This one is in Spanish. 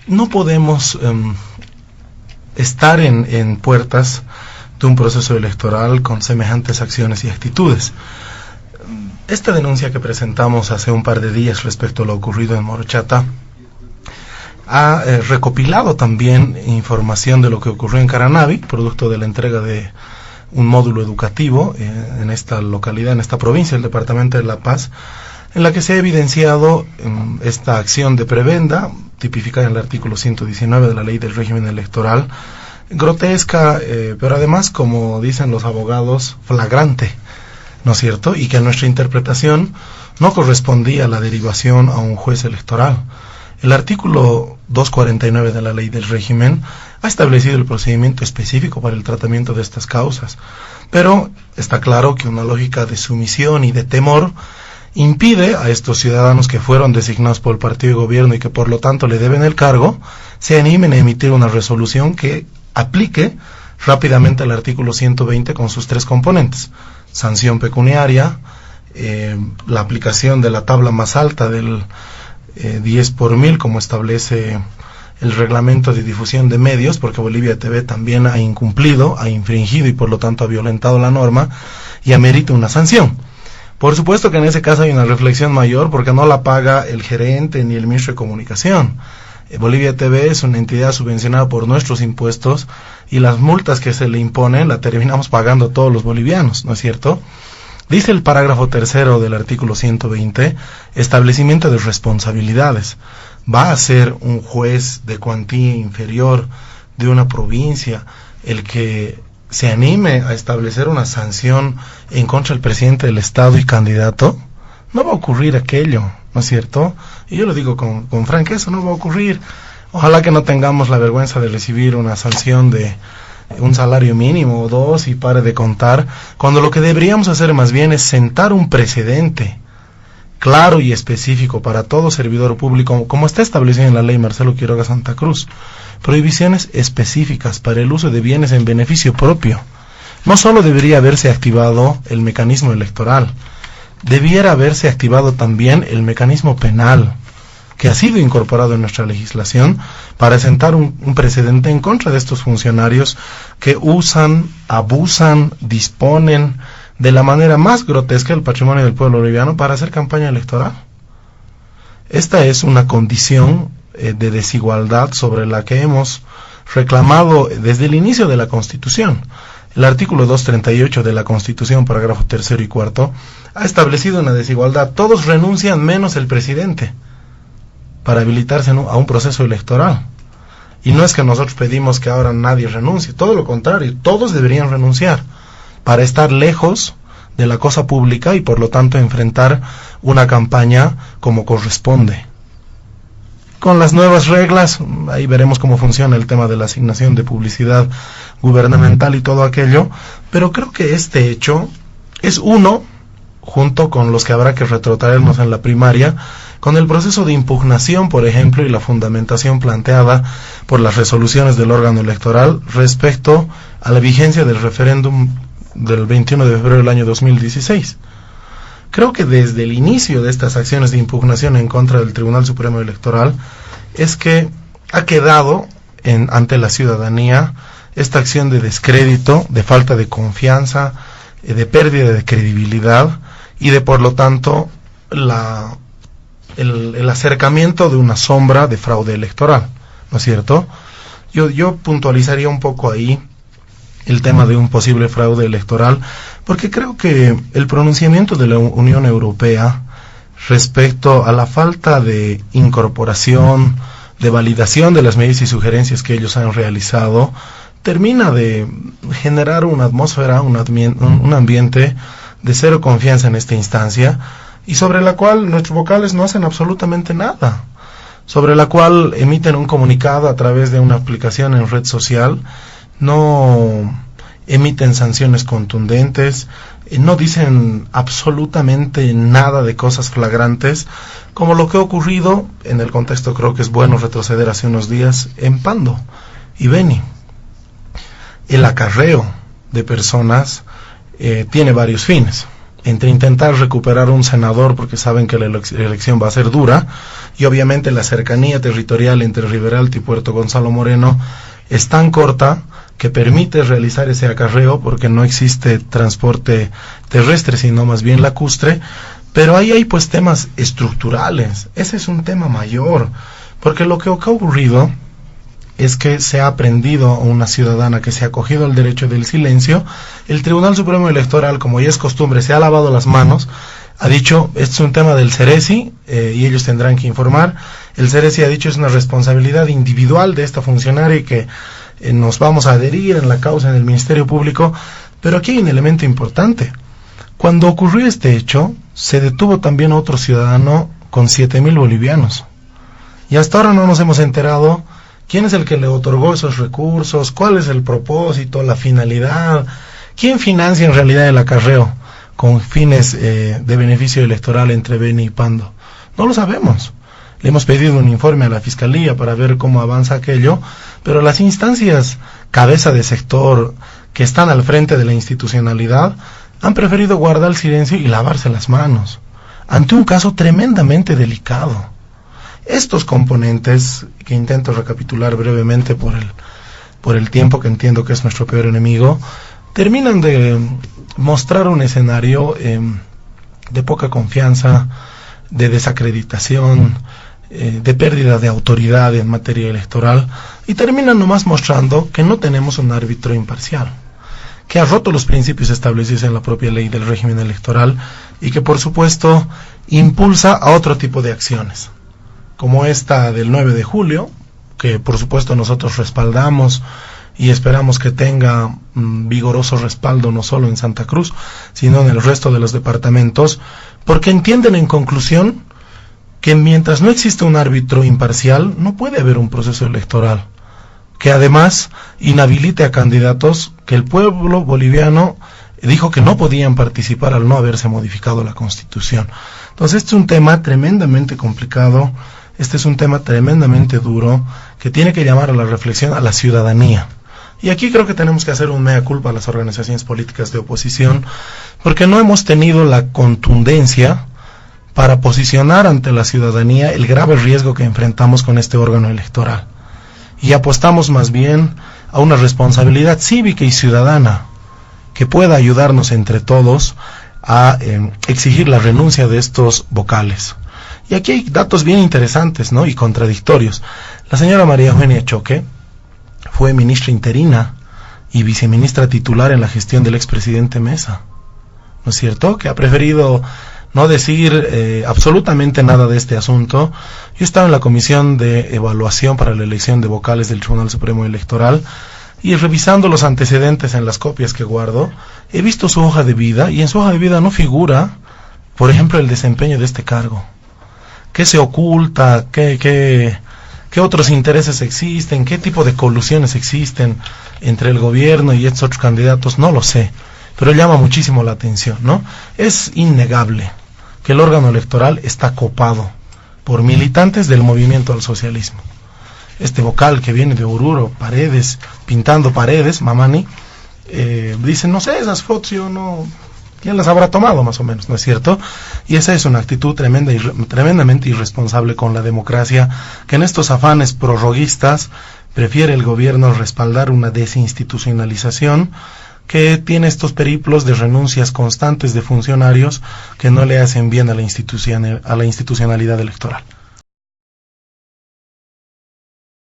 no podemos estar en puertas de un proceso electoral con semejantes acciones y actitudes. Esta denuncia que presentamos hace un par de días respecto a lo ocurrido en Morochata ha recopilado también información de lo que ocurrió en Caranavi, producto de la entrega de un módulo educativo en esta localidad, en esta provincia, el departamento de La Paz, en la que se ha evidenciado esta acción de prebenda, tipificada en el artículo 119 de la Ley del Régimen Electoral, grotesca, pero además, como dicen los abogados, flagrante, ¿no es cierto? Y que a nuestra interpretación no correspondía a la derivación a un juez electoral. El artículo 249 de la Ley del Régimen ha establecido el procedimiento específico para el tratamiento de estas causas, pero está claro que una lógica de sumisión y de temor impide a estos ciudadanos que fueron designados por el partido de gobierno y que por lo tanto le deben el cargo, se animen a emitir una resolución que aplique rápidamente el artículo 120 con sus tres componentes: sanción pecuniaria, la aplicación de la tabla más alta del 10 por 1000, como establece el reglamento de difusión de medios, porque Bolivia TV también ha incumplido, ha infringido y por lo tanto ha violentado la norma y amerita una sanción. Por supuesto que en ese caso hay una reflexión mayor, porque no la paga el gerente ni el ministro de Comunicación. Bolivia TV es una entidad subvencionada por nuestros impuestos y las multas que se le imponen la terminamos pagando todos los bolivianos, ¿no es cierto? Dice el parágrafo 3º del artículo 120, establecimiento de responsabilidades. Va a ser un juez de cuantía inferior de una provincia el que se anime a establecer una sanción en contra del presidente del Estado y candidato. No va a ocurrir aquello, ¿no es cierto? Y yo lo digo con franqueza, no va a ocurrir. Ojalá que no tengamos la vergüenza de recibir una sanción de un salario mínimo o dos y pare de contar, cuando lo que deberíamos hacer más bien es sentar un precedente claro y específico para todo servidor público, como está establecido en la ley Marcelo Quiroga Santa Cruz. Prohibiciones específicas para el uso de bienes en beneficio propio. No solo debería haberse activado el mecanismo electoral, debiera haberse activado también el mecanismo penal, que ha sido incorporado en nuestra legislación para sentar un precedente en contra de estos funcionarios que usan, abusan, disponen de la manera más grotesca el patrimonio del pueblo boliviano para hacer campaña electoral. Esta es una condición de desigualdad sobre la que hemos reclamado desde el inicio de la Constitución. El artículo 238 de la Constitución, parágrafo 3º y 4º, ha establecido una desigualdad. Todos renuncian menos el presidente para habilitarse a un proceso electoral. Y no es que nosotros pedimos que ahora nadie renuncie, todo lo contrario, todos deberían renunciar para estar lejos de la cosa pública y por lo tanto enfrentar una campaña como corresponde. Con las nuevas reglas, ahí veremos cómo funciona el tema de la asignación de publicidad gubernamental y todo aquello, pero creo que este hecho es uno, junto con los que habrá que retrotraernos en la primaria, con el proceso de impugnación, por ejemplo, y la fundamentación planteada por las resoluciones del órgano electoral respecto a la vigencia del referéndum del 21 de febrero del año 2016. Creo que desde el inicio de estas acciones de impugnación en contra del Tribunal Supremo Electoral es que ha quedado ante la ciudadanía esta acción de descrédito, de falta de confianza, de pérdida de credibilidad y de por lo tanto el acercamiento de una sombra de fraude electoral, ¿no es cierto? Yo puntualizaría un poco ahí el tema de un posible fraude electoral, porque creo que el pronunciamiento de la Unión Europea respecto a la falta de incorporación, de validación de las medidas y sugerencias que ellos han realizado, termina de generar una atmósfera, un ambiente de cero confianza en esta instancia, y sobre la cual nuestros vocales no hacen absolutamente nada, sobre la cual emiten un comunicado a través de una aplicación en red social, no emiten sanciones contundentes, no dicen absolutamente nada de cosas flagrantes, como lo que ha ocurrido, en el contexto creo que es bueno retroceder hace unos días, en Pando y Beni. El acarreo de personas tiene varios fines. entre intentar recuperar un senador, porque saben que la elección va a ser dura, y obviamente la cercanía territorial entre Riberalta y Puerto Gonzalo Moreno es tan corta que permite realizar ese acarreo, porque no existe transporte terrestre, sino más bien lacustre. Pero ahí hay pues temas estructurales. Ese es un tema mayor, porque lo que ha ocurrido es que se ha aprendido a una ciudadana que se ha acogido al derecho del silencio. El Tribunal Supremo Electoral, como ya es costumbre, se ha lavado las manos, ha dicho, este es un tema del Ceresi, y ellos tendrán que informar. El Ceresi ha dicho, es una responsabilidad individual de esta funcionaria y que nos vamos a adherir en la causa en el Ministerio Público. Pero aquí hay un elemento importante. Cuando ocurrió este hecho, se detuvo también a otro ciudadano con 7,000 bolivianos. Y hasta ahora no nos hemos enterado quién es el que le otorgó esos recursos, cuál es el propósito, la finalidad, quién financia en realidad el acarreo con fines de beneficio electoral entre Beni y Pando. No lo sabemos. Le hemos pedido un informe a la Fiscalía para ver cómo avanza aquello, pero las instancias cabeza de sector que están al frente de la institucionalidad han preferido guardar el silencio y lavarse las manos ante un caso tremendamente delicado. Estos componentes, que intento recapitular brevemente por el tiempo que entiendo que es nuestro peor enemigo, terminan de mostrar un escenario de poca confianza, de desacreditación, de pérdida de autoridad en materia electoral, y terminan nomás mostrando que no tenemos un árbitro imparcial, que ha roto los principios establecidos en la propia ley del régimen electoral y que por supuesto impulsa a otro tipo de acciones, como esta del 9 de julio, que por supuesto nosotros respaldamos y esperamos que tenga vigoroso respaldo no solo en Santa Cruz, sino en el resto de los departamentos, porque entienden en conclusión que mientras no existe un árbitro imparcial, no puede haber un proceso electoral que además inhabilite a candidatos que el pueblo boliviano dijo que no podían participar al no haberse modificado la Constitución. Entonces este es un tema tremendamente complicado, este es un tema tremendamente duro, que tiene que llamar a la reflexión a la ciudadanía. Y aquí creo que tenemos que hacer un mea culpa a las organizaciones políticas de oposición, porque no hemos tenido la contundencia para posicionar ante la ciudadanía el grave riesgo que enfrentamos con este órgano electoral. Y apostamos más bien a una responsabilidad cívica y ciudadana que pueda ayudarnos entre todos a exigir la renuncia de estos vocales. Y aquí hay datos bien interesantes, ¿no?, y contradictorios. La señora María Eugenia Choque fue ministra interina y viceministra titular en la gestión del expresidente Mesa, ¿no es cierto?, que ha preferido no decir absolutamente nada de este asunto. Yo estaba en la comisión de evaluación para la elección de vocales del Tribunal Supremo Electoral y revisando los antecedentes en las copias que guardo, he visto su hoja de vida y en su hoja de vida no figura, por ejemplo, el desempeño de este cargo. ¿Qué se oculta? ¿Qué otros intereses existen? ¿Qué tipo de colusiones existen entre el gobierno y estos otros candidatos? No lo sé, pero llama muchísimo la atención, ¿no? Es innegable que el órgano electoral está copado por militantes del movimiento al socialismo. Este vocal que viene de Oruro, Paredes, pintando paredes, Mamani, dicen, no sé, esas fotos yo no... ¿Quién las habrá tomado más o menos? ¿No es cierto? Y esa es una actitud tremendamente irresponsable con la democracia, que en estos afanes prorroguistas prefiere el gobierno respaldar una desinstitucionalización que tiene estos periplos de renuncias constantes de funcionarios que no le hacen bien a la institucionalidad electoral.